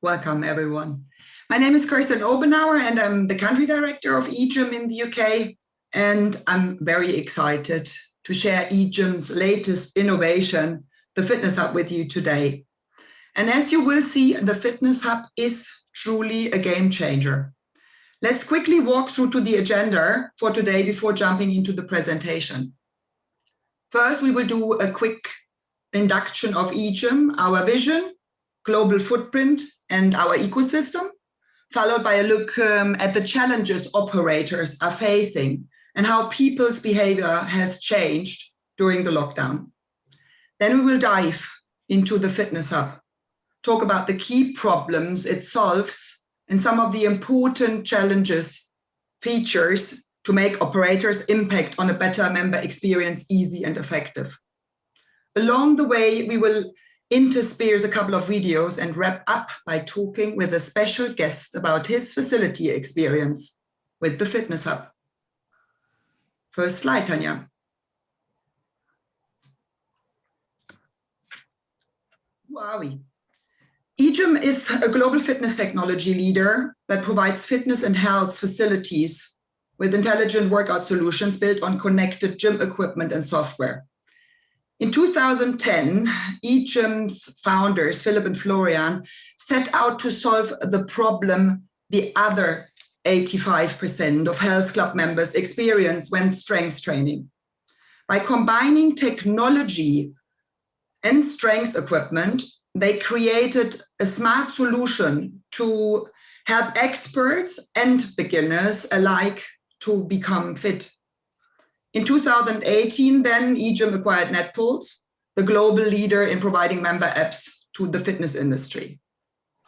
Welcome, everyone. My name is Kirsten Obenauer, and I'm the country director of EGYM in the UK. And I'm very excited to share EGYM's latest innovation, the Fitness Hub, with you today. And as you will see, the Fitness Hub is truly a game changer. Let's quickly walk through to the agenda for today before jumping into the presentation. First, we will do a quick induction of EGYM, our vision, global footprint, and our ecosystem, followed by a look at the challenges operators are facing and how people's behavior has changed during the lockdown. Then we will dive into the Fitness Hub, talk about the key problems it solves and some of the important challenges, features to make operators' impact on a better member experience easy and effective. Along the way, we will intersperse a couple of videos and wrap up by talking with a special guest about his facility experience with the Fitness Hub. First slide, Tanya. Who are we? EGYM is a global fitness technology leader that provides fitness and health facilities with intelligent workout solutions built on connected gym equipment and software. In 2010, EGYM's founders, Philip and Florian, set out to solve the problem the other 85% of health club members experience when strength training. By combining technology and strength equipment, they created a smart solution to help experts and beginners alike to become fit. In 2018, then, EGYM acquired NetPulse, the global leader in providing member apps to the fitness industry.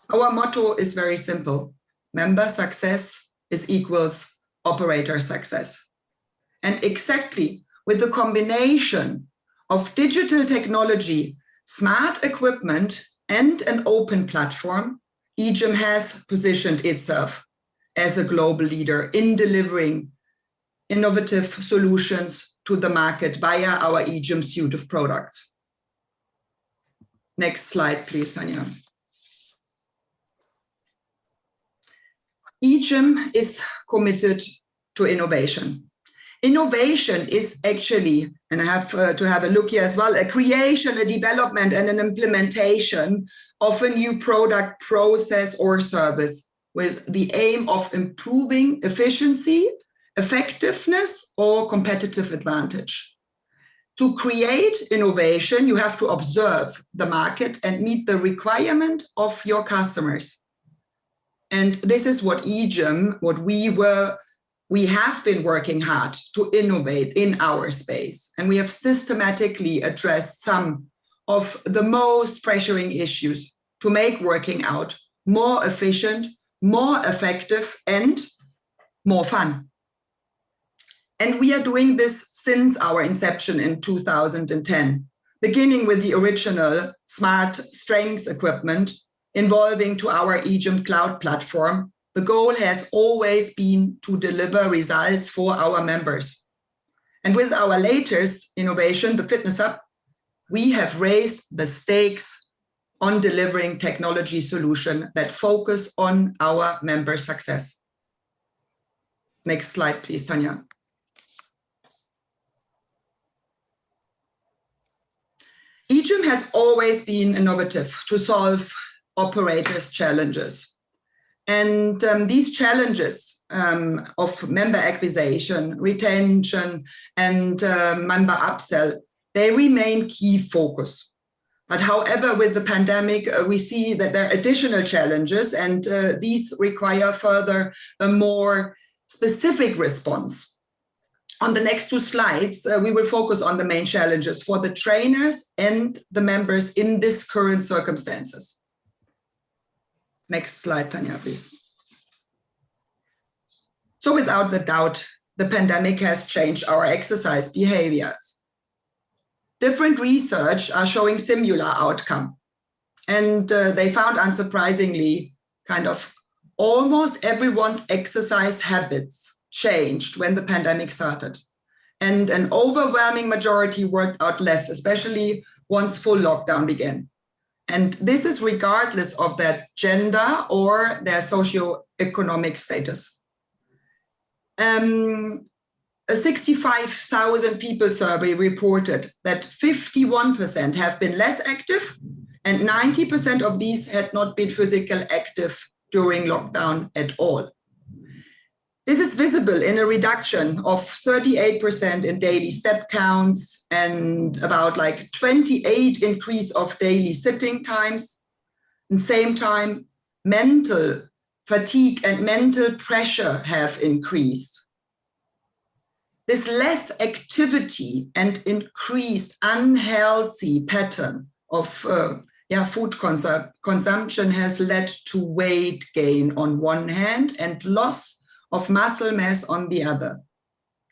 Our motto is very simple. Member success is equals operator success. And exactly with the combination of digital technology, smart equipment, and an open platform, EGYM has positioned itself as a global leader in delivering innovative solutions to the market via our EGYM suite of products. Next slide, please, Tanya. EGYM is committed to innovation. Innovation is actually, and I have to have a look here as well, a creation, a development, and an implementation of a new product, process, or service with the aim of improving efficiency, effectiveness, or competitive advantage. To create innovation, you have to observe the market and meet the requirement of your customers. And this is what EGYM, we have been working hard to innovate in our space. And we have systematically addressed some of the most pressuring issues to make working out more efficient, more effective, and more fun. And we are doing this since our inception in 2010, beginning with the original smart strength equipment involving to our EGYM cloud platform. The goal has always been to deliver results for our members. And with our latest innovation, the Fitness Hub, we have raised the stakes on delivering technology solutions that focus on our member success. Next slide, please, Tanya. EGYM has always been innovative to solve operators' challenges. And these challenges of member acquisition, retention, and member upsell, they remain key focus. But however, with the pandemic, we see that there are additional challenges, and these require further a more specific response. On the next two slides, we will focus on the main challenges for the trainers and the members in this current circumstances. Next slide, Tanya, please. So without the doubt, the pandemic has changed our exercise behaviors. Different research are showing similar outcome. And they found, unsurprisingly, kind of almost everyone's exercise habits changed when the pandemic started. And an overwhelming majority worked out less, especially once full lockdown began. And this is regardless of their gender or their socioeconomic status. A 65,000 people survey reported that 51% have been less active, and 90% of these had not been physically active during lockdown at all. This is visible in a reduction of 38% in daily step counts and about like 28 increase of daily sitting times. At the same time, mental fatigue and mental pressure have increased. This less activity and increased unhealthy pattern of food consumption has led to weight gain on one hand and loss of muscle mass on the other.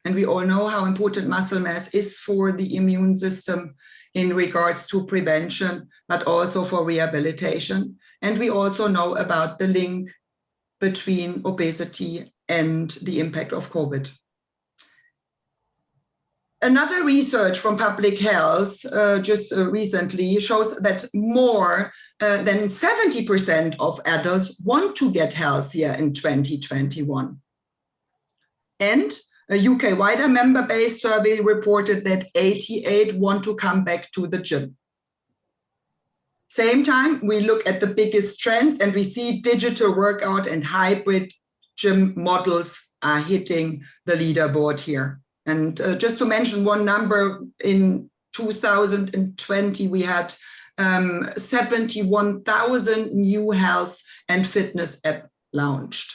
And we all know how important muscle mass is for the immune system in regards to prevention, but also for rehabilitation. And we also know about the link between obesity and the impact of COVID. Another research from public health recently shows that more than 70% of adults want to get healthier in 2021. And a UK wider member-based survey reported that 88 want to come back to the gym. Same time, we look at the biggest trends and we see digital workout and hybrid gym models are hitting the leaderboard here. And just to mention one number, in 2020, we had 71,000 new health and fitness apps launched.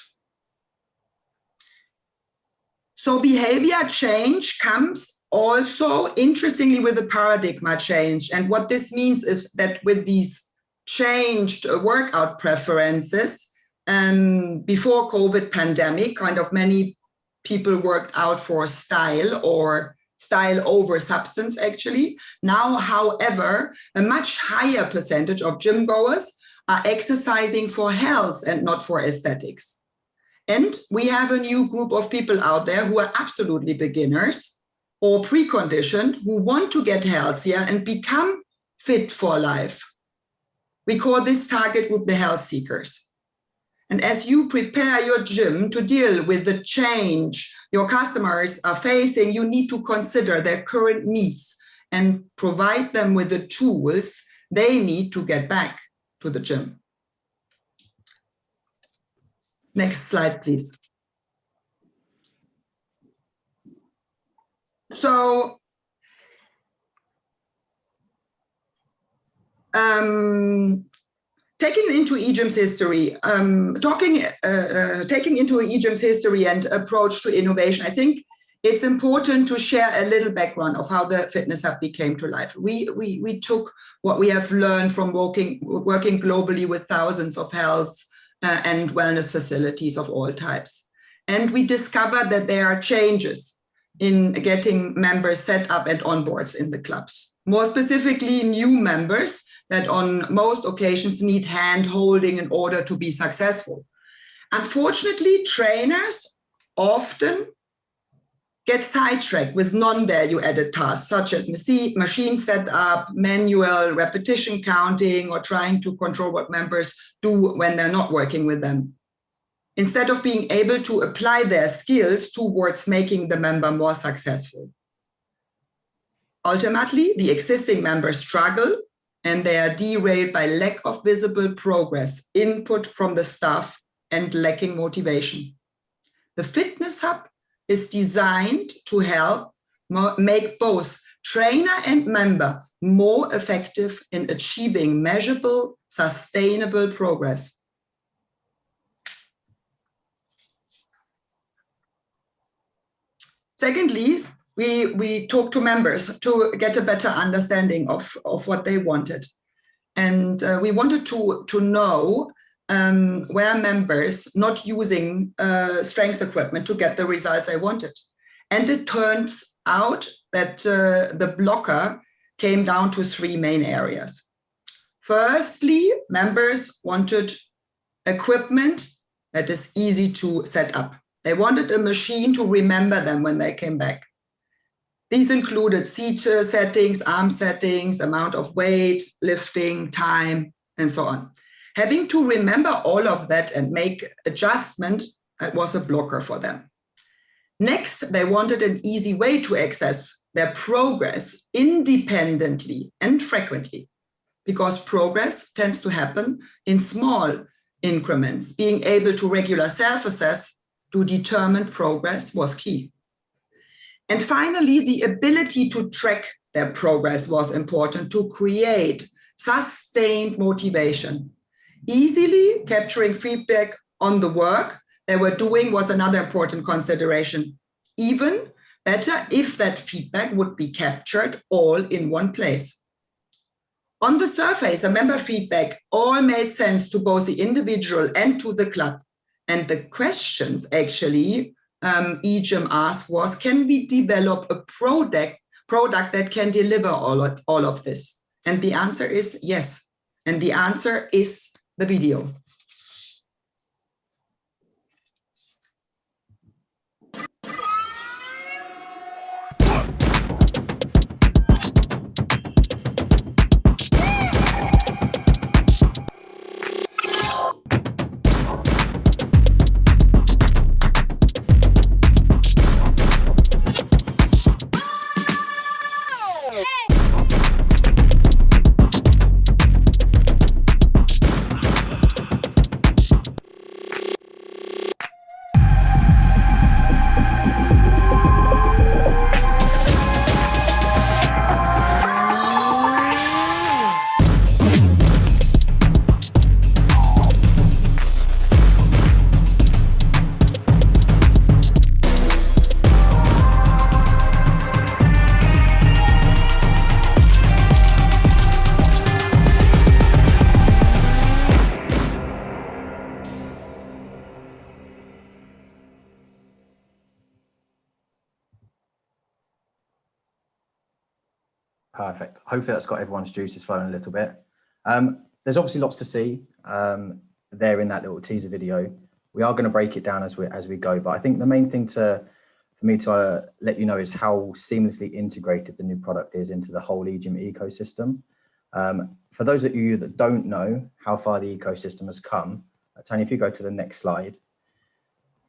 So behavior change comes also, interestingly, with a paradigm change. And what this means is that with these changed workout preferences, before COVID pandemic, kind of many people worked out for style or style over substance, actually. Now, however, a much higher percentage of gym goers are exercising for health and not for aesthetics. And we have a new group of people out there who are absolutely beginners or preconditioned who want to get healthier and become fit for life. We call this target group the health seekers. And as you prepare your gym to deal with the change your customers are facing, you need to consider their current needs and provide them with the tools they need to get back to the gym. Next slide, please. So, taking into EGYM's history, taking into EGYM's history and approach to innovation, I think it's important to share a little background of how the Fitness Hub became to life. We took what we have learned from working globally with thousands of health and wellness facilities of all types. And we discovered that there are changes in getting members set up and onboards in the clubs. More specifically, new members that on most occasions need hand-holding in order to be successful. Unfortunately, trainers often get sidetracked with non-value-added tasks, such as machine setup, manual repetition counting, or trying to control what members do when they're not working with them, instead of being able to apply their skills towards making the member more successful. Ultimately, the existing members struggle and they are derailed by lack of visible progress, input from the staff, and lacking motivation. The Fitness Hub is designed to help make both trainer and member more effective in achieving measurable, sustainable progress. Secondly, we talked to members to get a better understanding of what they wanted. And we wanted to know where members not using strength equipment to get the results they wanted. And it turns out that the blocker came down to three main areas. Firstly, members wanted equipment that is easy to set up. They wanted a machine to remember them when they came back. These included seat settings, arm settings, amount of weight, lifting, time, and so on. Having to remember all of that and make adjustment was a blocker for them. Next, they wanted an easy way to access their progress independently and frequently, because progress tends to happen in small increments. Being able to regular self-assess to determine progress was key. And finally, the ability to track their progress was important to create sustained motivation. Easily capturing feedback on the work they were doing was another important consideration. Even better if that feedback would be captured all in one place. On the surface, the member feedback all made sense to both the individual and to the club. And the questions actually EGYM asked was, can we develop a product that can deliver all of this? And the answer is yes. And the answer is the video. Perfect. Hopefully that's got everyone's juices flowing a little bit. There's obviously lots to see there in that little teaser video. We are going to break it down as we go, but I think the main thing for me to let you know is how seamlessly integrated the new product is into the whole EGYM ecosystem. For those of you that don't know how far the ecosystem has come, Tanya, if you go to the next slide,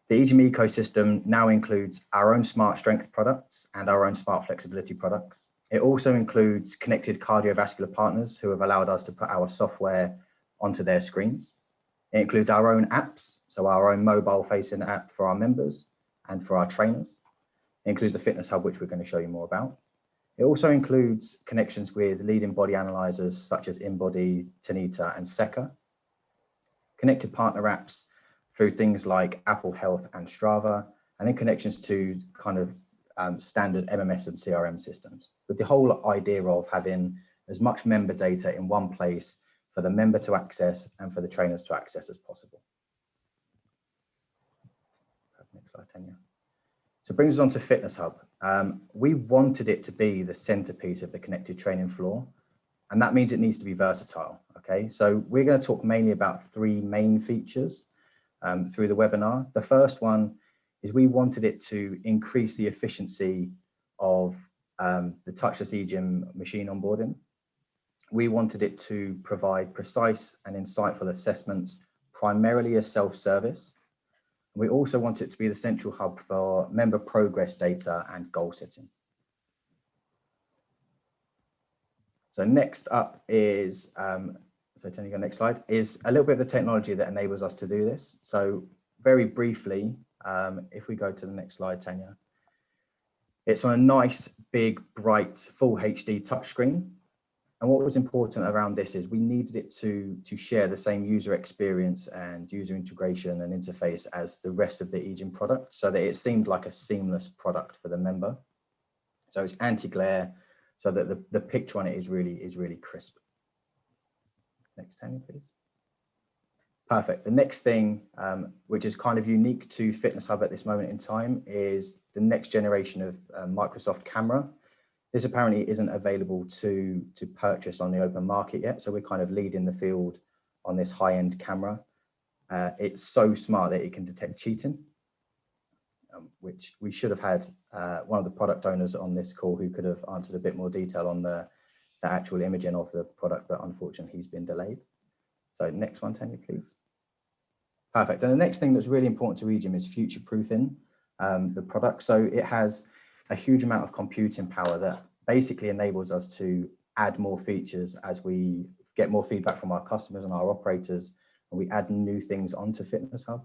the EGYM ecosystem now includes our own smart strength products and our own smart flexibility products. It also includes connected cardiovascular partners who have allowed us to put our software onto their screens. It includes our own apps, so our own mobile-facing app for our members and for our trainers. It includes the Fitness Hub, which we're going to show you more about. It also includes connections with leading body analyzers such as InBody, Tanita, and Seca. Connected partner apps through things like Apple Health and Strava, and then connections to kind of standard MMS and CRM systems, with the whole idea of having as much member data in one place for the member to access and for the trainers to access as possible. Next slide, Tanya. So it brings us on to Fitness Hub. We wanted it to be the centerpiece of the connected training floor, and that means it needs to be versatile. Okay, so we're going to talk mainly about three main features through the webinar. The first one is we wanted it to increase the efficiency of the touchless EGYM machine onboarding. We wanted it to provide precise and insightful assessments, primarily as self-service. We also want it to be the central hub for member progress data and goal setting. So next up is, so Tony, go next slide, is a little bit of the technology that enables us to do this. So very briefly, if we go to the next slide, Tanya, it's on a nice, big, bright, full HD touchscreen. And what was important around this is we needed it to share the same user experience and user integration and interface as the rest of the EGYM product, so that it seemed like a seamless product for the member. So it's anti-glare, so that the picture on it is really crisp. Next, Tanya, please. Perfect. The next thing, which is kind of unique to Fitness Hub at this moment in time, is the next generation of Microsoft camera. This apparently isn't available to purchase on the open market yet, so we're kind of leading the field on this high-end camera. It's so smart that it can detect cheating. which we should have had one of the product owners on this call who could have answered a bit more detail on the actual imaging of the product, but unfortunately he's been delayed. So next one, Tanya, please. Perfect. And the next thing that's really important to EGYM is future-proofing the product. So it has a huge amount of computing power that basically enables us to add more features as we get more feedback from our customers and our operators, and we add new things onto Fitness Hub.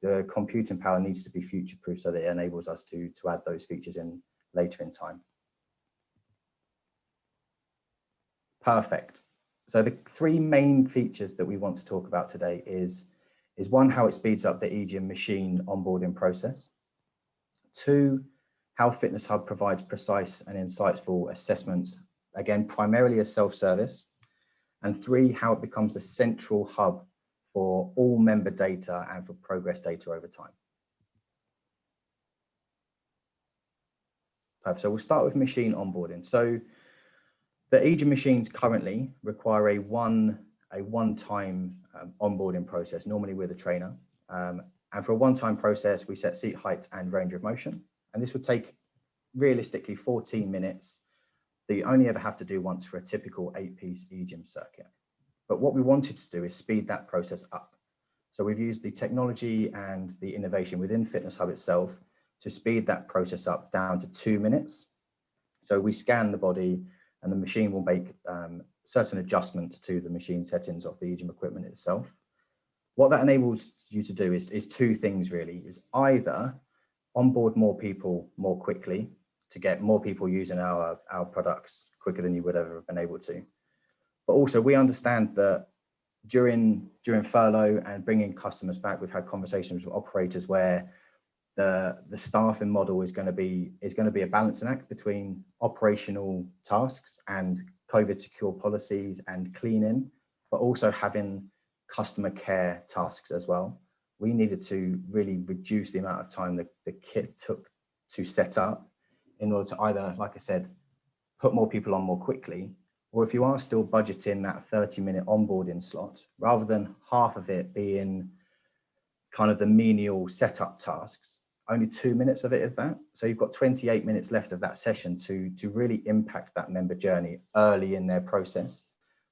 The computing power needs to be future-proof so that it enables us to add those features in later in time. Perfect. So the three main features that we want to talk about today is one, how it speeds up the EGYM machine onboarding process. Two, how Fitness Hub provides precise and insightful assessments, again, primarily as self-service. And three, how it becomes the central hub for all member data and for progress data over time. Perfect. So we'll start with machine onboarding. So the EGYM machines currently require a one-time onboarding process, normally with a trainer. And for a one-time process, we set seat height and range of motion. And this would take realistically 14 minutes that you only ever have to do once for a typical 8-piece EGYM circuit. But what we wanted to do is speed that process up. So we've used the technology and the innovation within Fitness Hub itself to speed that process up down to 2 minutes. So we scan the body and the machine will make certain adjustments to the machine settings of the EGYM equipment itself. What that enables you to do is two things really, is either onboard more people more quickly to get more people using our products quicker than you would ever have been able to. But also we understand that during furlough and bringing customers back, we've had conversations with operators where the staffing model is going to be a balancing act between operational tasks and COVID secure policies and cleaning, but also having customer care tasks as well. We needed to really reduce the amount of time that the kit took to set up in order to either, like I said, put more people on more quickly, or if you are still budgeting that 30-minute onboarding slot, rather than half of it being kind of the menial setup tasks, only 2 minutes of it is that. So you've got 28 minutes left of that session to really impact that member journey early in their process.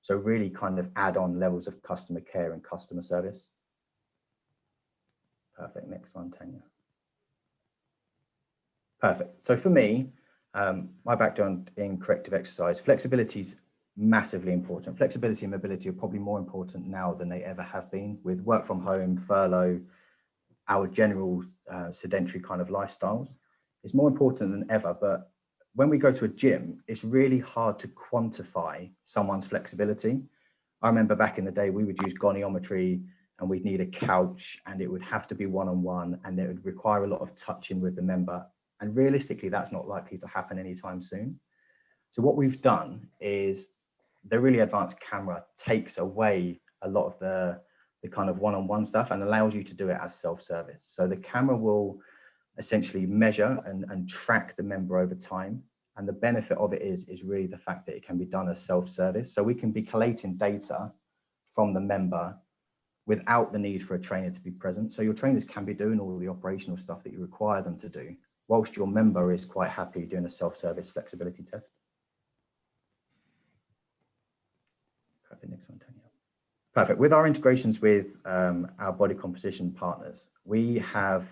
So really kind of add on levels of customer care and customer service. Perfect, next one, Tanya. Perfect, so for me, my background in corrective exercise, flexibility is massively important. Flexibility and mobility are probably more important now than they ever have been with work from home, furlough, our general sedentary kind of lifestyles. It's more important than ever, but when we go to a gym, it's really hard to quantify someone's flexibility. I remember back in the day, we would use goniometry and we'd need a couch and it would have to be one-on-one and it would require a lot of touching with the member. And realistically, that's not likely to happen anytime soon. So what we've done is the really advanced camera takes away a lot of the kind of one-on-one stuff and allows you to do it as self-service. So the camera will essentially measure and track the member over time. And the benefit of it is really the fact that it can be done as self-service. So we can be collating data from the member without the need for a trainer to be present. So your trainers can be doing all the operational stuff that you require them to do, whilst your member is quite happy doing a self-service flexibility test. Perfect, next one, Tanya. Perfect. With our integrations with our body composition partners, we have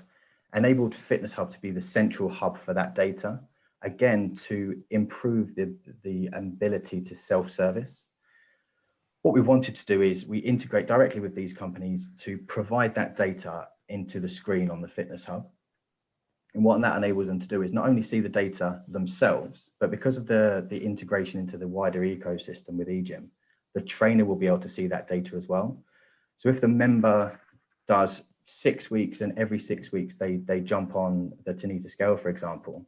enabled Fitness Hub to be the central hub for that data, again, to improve the ability to self-service. What we wanted to do is we integrate directly with these companies to provide that data into the screen on the Fitness Hub. And what that enables them to do is not only see the data themselves, but because of the integration into the wider ecosystem with EGYM, the trainer will be able to see that data as well. So if the member does 6 weeks and every 6 weeks they jump on the Tanita scale, for example,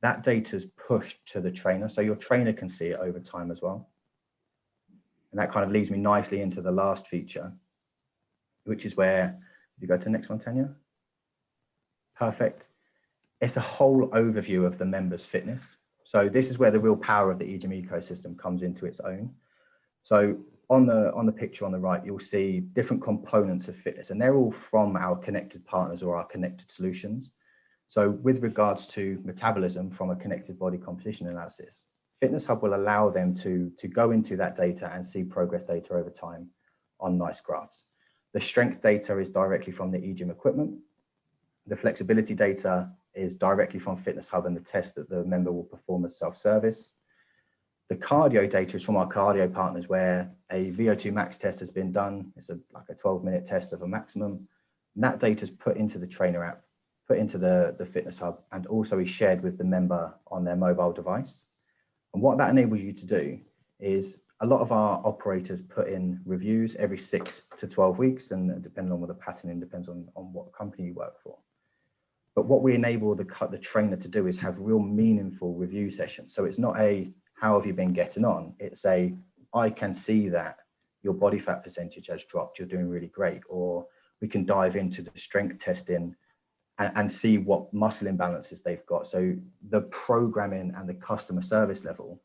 that data is pushed to the trainer. So your trainer can see it over time as well. And that kind of leads me nicely into the last feature, which is where, if you go to the next one, Tanya. Perfect. It's a whole overview of the member's fitness. So this is where the real power of the EGYM ecosystem comes into its own. So on the picture on the right, you'll see different components of fitness, and they're all from our connected partners or our connected solutions. So with regards to metabolism from a connected body composition analysis, Fitness Hub will allow them to go into that data and see progress data over time on nice graphs. The strength data is directly from the EGYM equipment. The flexibility data is directly from Fitness Hub and the test that the member will perform as self-service. The cardio data is from our cardio partners, where a VO2 max test has been done. It's like a 12-minute test of a maximum. And that data is put into the trainer app, put into the Fitness Hub, and also is shared with the member on their mobile device. And what that enables you to do is, a lot of our operators put in reviews every 6 to 12 weeks, and depending on what the patterning depends on what company you work for. But what we enable the trainer to do is have real meaningful review sessions. So it's not a, how have you been getting on? It's a, I can see that your body fat percentage has dropped, you're doing really great. Or we can dive into the strength testing and see what muscle imbalances they've got. So the programming and the customer service level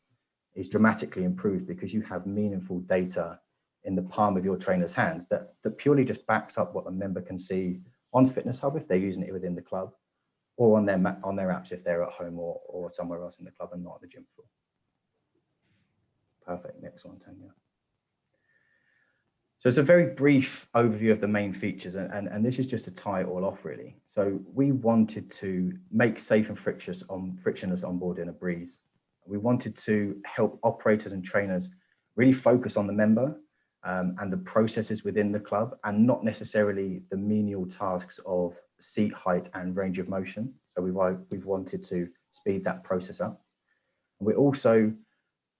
is dramatically improved because you have meaningful data in the palm of your trainer's hand that purely just backs up what the member can see on Fitness Hub if they're using it within the club, or on their apps if they're at home or somewhere else in the club and not at the gym floor. Perfect, next one, Tanya. So it's a very brief overview of the main features, and this is just to tie it all off really. So we wanted to make safe and frictionless onboarding a breeze. We wanted to help operators and trainers really focus on the member and the processes within the club, and not necessarily the menial tasks of seat height and range of motion. So we've wanted to speed that process up. And we're also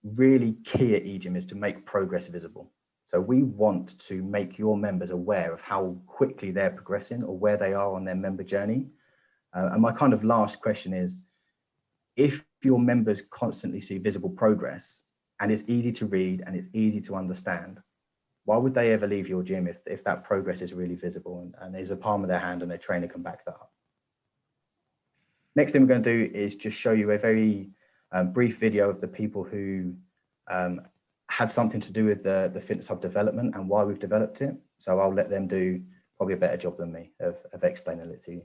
really key at EGYM is to make progress visible. So we want to make your members aware of how quickly they're progressing or where they are on their member journey. And my kind of last question is, if your members constantly see visible progress and it's easy to read and it's easy to understand, why would they ever leave your gym if that progress is really visible and there's a palm of their hand and their trainer can back that up? Next thing we're going to do is just show you a very brief video of the people who had something to do with the Fitness Hub development and why we've developed it. So I'll let them do probably a better job than me of explaining it to you.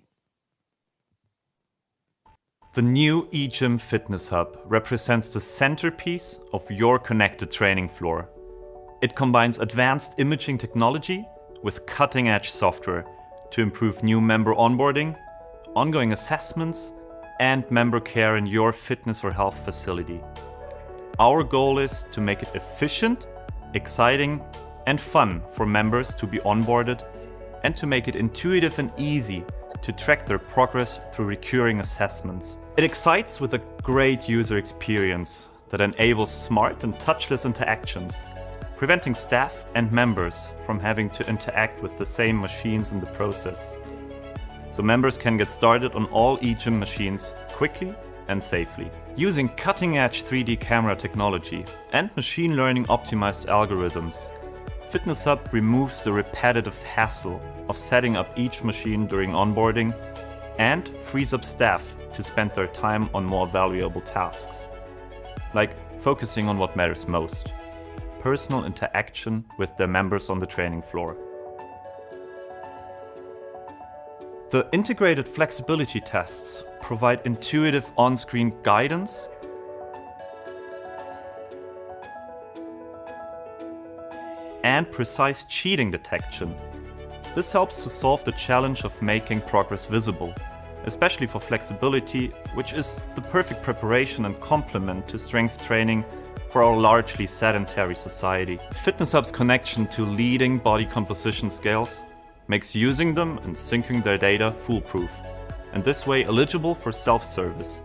The new EGYM Fitness Hub represents the centerpiece of your connected training floor. It combines advanced imaging technology with cutting-edge software to improve new member onboarding, ongoing assessments, and member care in your fitness or health facility. Our goal is to make it efficient, exciting, and fun for members to be onboarded, and to make it intuitive and easy to track their progress through recurring assessments. It excites with a great user experience that enables smart and touchless interactions, preventing staff and members from having to interact with the same machines in the process. So members can get started on all EGYM machines quickly and safely. Using cutting-edge 3D camera technology and machine learning optimized algorithms, Fitness Hub removes the repetitive hassle of setting up each machine during onboarding and frees up staff to spend their time on more valuable tasks, like focusing on what matters most: personal interaction with their members on the training floor. The integrated flexibility tests provide intuitive on-screen guidance and precise cheating detection. This helps to solve the challenge of making progress visible, especially for flexibility, which is the perfect preparation and complement to strength training for our largely sedentary society. Fitness Hub's connection to leading body composition scales makes using them and syncing their data foolproof, and this way eligible for self-service.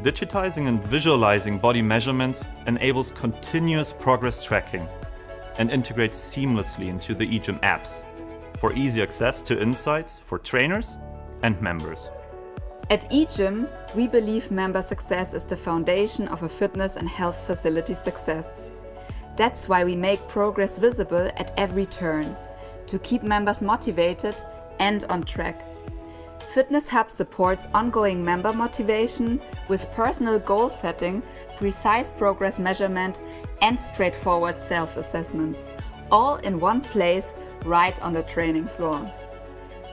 Digitizing and visualizing body measurements enables continuous progress tracking and integrates seamlessly into the EGYM apps for easy access to insights for trainers and members. At EGYM, we believe member success is the foundation of a fitness and health facility success. That's why we make progress visible at every turn, to keep members motivated and on track. Fitness Hub supports ongoing member motivation with personal goal setting, precise progress measurement, and straightforward self-assessments, all in one place right on the training floor.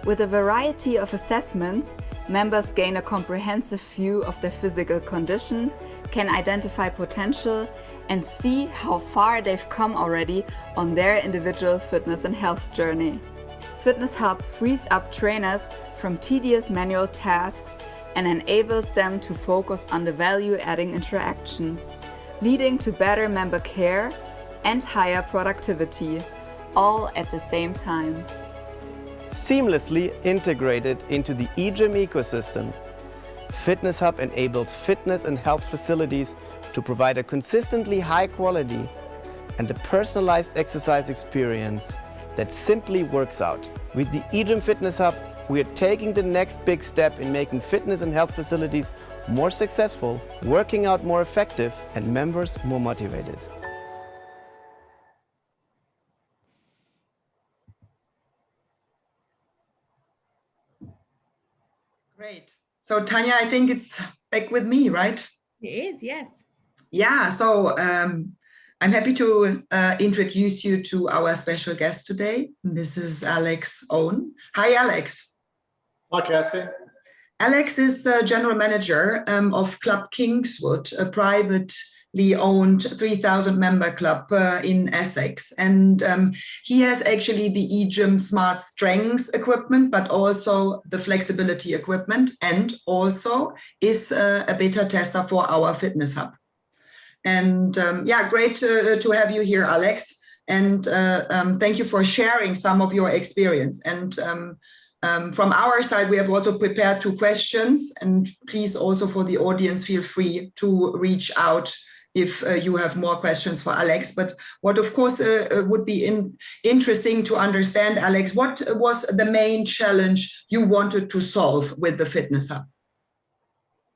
With a variety of assessments, members gain a comprehensive view of their physical condition, can identify potential, and see how far they've come already on their individual fitness and health journey. Fitness Hub frees up trainers from tedious manual tasks and enables them to focus on the value-adding interactions, leading to better member care and higher productivity, all at the same time. Seamlessly integrated into the EGYM ecosystem, Fitness Hub enables fitness and health facilities to provide a consistently high quality and a personalized exercise experience that simply works out. With the EGYM Fitness Hub, we are taking the next big step in making fitness and health facilities more successful, working out more effective, and members more motivated. Great. So Tanya, I think it's back with me, right? It is, yes. Yeah, so I'm happy to introduce you to our special guest today. This is Alex Owen. Hi, Alex. Hi, Kerstin. Alex is the general manager of Club Kingswood, a privately owned 3,000 member club in Essex. And he has actually the EGYM Smart Strength equipment, but also the flexibility equipment, and also is a beta tester for our Fitness Hub. And yeah, great to have you here, Alex. And thank you for sharing some of your experience. And from our side, we have also prepared 2 questions, and please also for the audience, feel free to reach out if you have more questions for Alex. But what of course would be interesting to understand, Alex, what was the main challenge you wanted to solve with the Fitness Hub?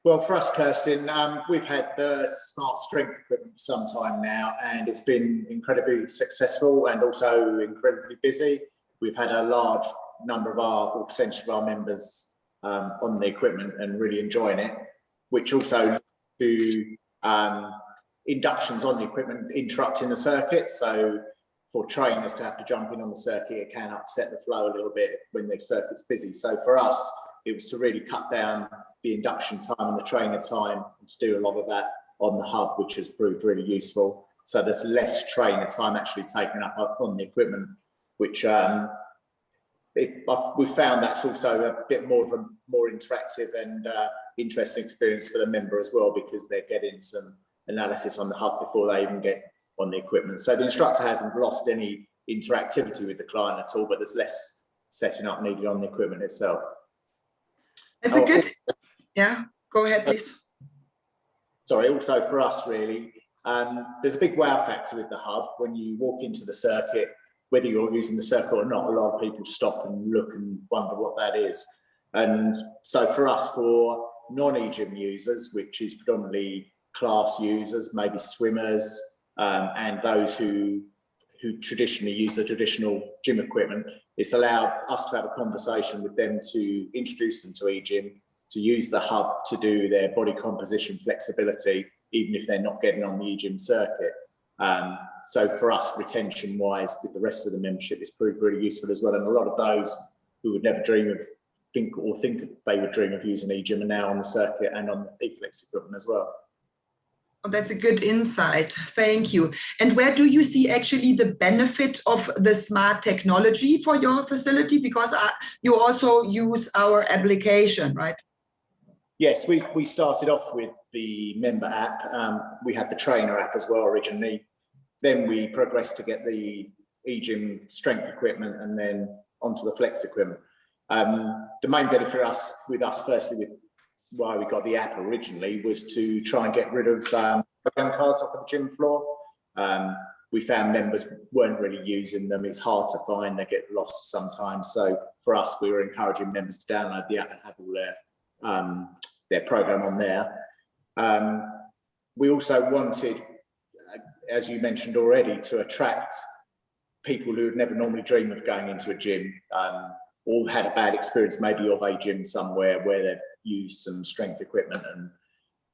Well, for us, Kerstin, we've had the Smart Strength equipment for some time now, and it's been incredibly successful and also incredibly busy. We've had a large number of or percentage of our members on the equipment and really enjoying it, which also to inductions on the equipment interrupting the circuit. So for trainers to have to jump in on the circuit, it can upset the flow a little bit when the circuit's busy. So for us, it was to really cut down the induction time and the trainer time, and to do a lot of that on the hub, which has proved really useful. So there's less trainer time actually taken up on the equipment, which we found that's also a bit more of a more interactive and interesting experience for the member as well, because they're getting some analysis on the hub before they even get on the equipment. So the instructor hasn't lost any interactivity with the client at all, but there's less setting up needed on the equipment itself. It's a good, yeah, go ahead, please. Sorry, also for us really, there's a big wow factor with the hub. When you walk into the circuit, whether you're using the circuit or not, a lot of people stop and look and wonder what that is. And so for us, for non-EGYM users, which is predominantly class users, maybe swimmers, and those who traditionally use the traditional gym equipment, it's allowed us to have a conversation with them to introduce them to EGYM, to use the hub to do their body composition flexibility, even if they're not getting on the EGYM circuit. So for us, retention wise, with the rest of the membership, it's proved really useful as well. And a lot of those who would never think they would dream of using EGYM are now on the circuit and on the eFlex equipment as well. Oh, that's a good insight. Thank you. And where do you see actually the benefit of the smart technology for your facility? Because you also use our application, right? Yes, we started off with the member app. We had the trainer app as well originally. Then we progressed to get the EGYM strength equipment and then onto the flex equipment. The main benefit with us, firstly, with why we got the app originally, was to try and get rid of program cards off of the gym floor. We found members weren't really using them. It's hard to find, they get lost sometimes. So for us, we were encouraging members to download the app and have all their program on there. We also wanted, as you mentioned already, to attract people who would never normally dream of going into a gym, or had a bad experience maybe of a gym somewhere where they've used some strength equipment, and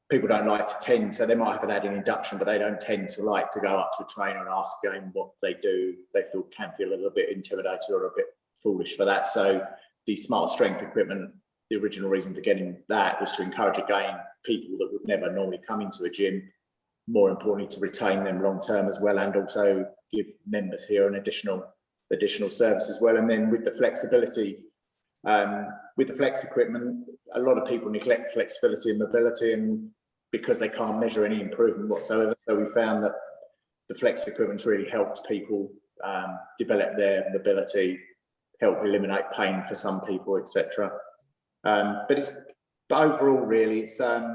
people don't like to tend, so they might have had an induction, but they don't tend to like to go up to a trainer and ask them what they do. They can feel a little bit intimidated or a bit foolish for that. So the smart strength equipment, the original reason for getting that was to encourage, again, people that would never normally come into a gym, more importantly, to retain them long term as well, and also give members here an additional service as well. And then with the flexibility, with the flex equipment, a lot of people neglect flexibility and mobility, and because they can't measure any improvement whatsoever. So we found that the flex equipment's really helped people develop their mobility, help eliminate pain for some people, etc. But overall, really, it's I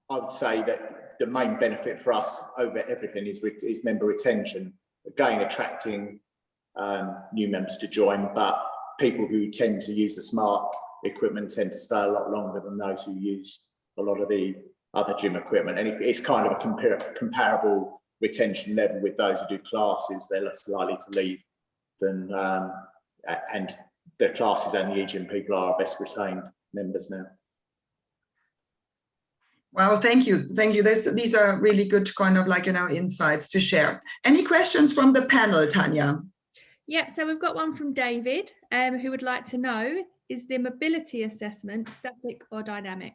would say that the main benefit for us over everything is member retention. Again, attracting new members to join, but people who tend to use the smart equipment tend to stay a lot longer than those who use a lot of the other gym equipment. And it's kind of a comparable retention level with those who do classes. They're less likely to leave than, and the classes and the EGYM people are our best retained members now. Well, thank you. Thank you. These are really good kind of insights to share. Any questions from the panel, Tanya? Yep, so we've got one from David who would like to know, is the mobility assessment static or dynamic?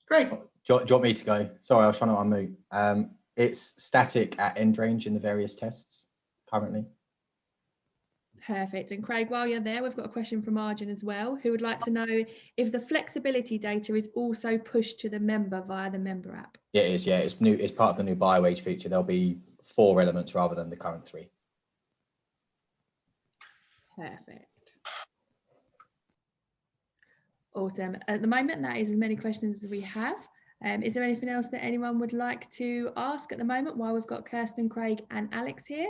Great. Do you want me to go? Sorry, I was trying to unmute. It's static at end range in the various tests currently. Perfect. And Craig, while you're there, we've got a question from Arjun as well, who would like to know if the flexibility data is also pushed to the member via the member app. Yeah, it is. Yeah, it's new. It's part of the new BioAge feature. There'll be 4 elements rather than the current 3. Perfect. Awesome. At the moment, that is as many questions as we have. Is there anything else that anyone would like to ask at the moment while we've got Kirsten, Craig and Alex here?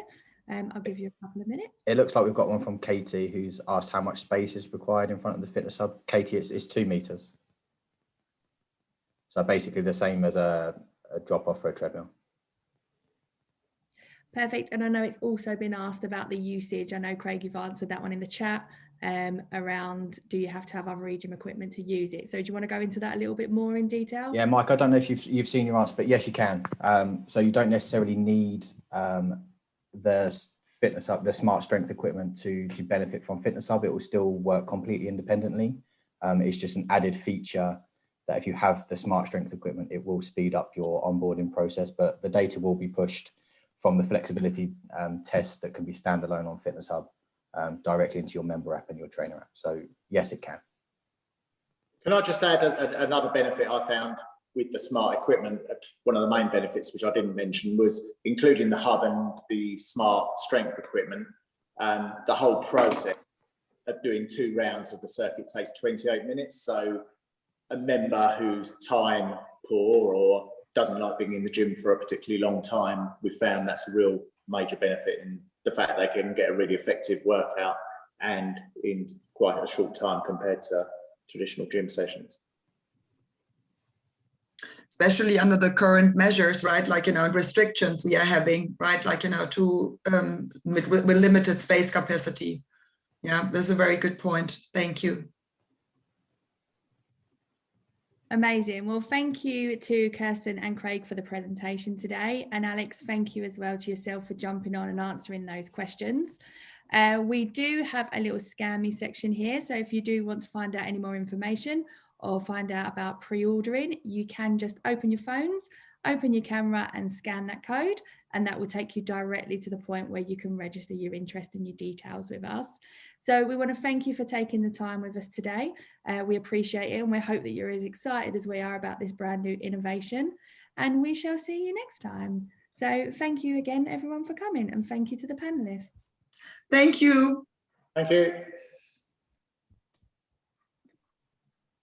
I'll give you a couple of minutes. It looks like we've got one from Katie, who's asked how much space is required in front of the fitness hub. Katie, it's 2 meters. So basically the same as a drop off for a treadmill. Perfect. And I know it's also been asked about the usage. I know, Craig, you've answered that one in the chat around, do you have to have other EGYM equipment to use it? So do you want to go into that a little bit more in detail? Yeah, Mike, I don't know if you've seen your answer, but yes, you can. So you don't necessarily need the fitness hub, the smart strength equipment to benefit from Fitness Hub. It will still work completely independently. It's just an added feature that if you have the smart strength equipment, it will speed up your onboarding process, but the data will be pushed from the flexibility tests that can be standalone on Fitness Hub directly into your member app and your trainer app. So yes, it can. Can I just add another benefit I found with the smart equipment? One of the main benefits, which I didn't mention, was including the hub and the smart strength equipment. The whole process of doing 2 rounds of the circuit takes 28 minutes. So a member who's time poor or doesn't like being in the gym for a particularly long time, we found that's a real major benefit in the fact they can get a really effective workout and in quite a short time compared to traditional gym sessions. Especially under the current measures, right? Restrictions we are having, right? With limited space capacity. Yeah, that's a very good point. Thank you. Amazing. Well, thank you to Kirsten and Craig for the presentation today. And Alex, thank you as well to yourself for jumping on and answering those questions. We do have a little scammy section here. So if you do want to find out any more information or find out about pre-ordering, you can just open your phones, open your camera and scan that code, and that will take you directly to the point where you can register your interest and your details with us. So we want to thank you for taking the time with us today. We appreciate it, and we hope that you're as excited as we are about this brand new innovation, and we shall see you next time. So thank you again, everyone, for coming, and thank you to the panelists. Thank you. Thank you.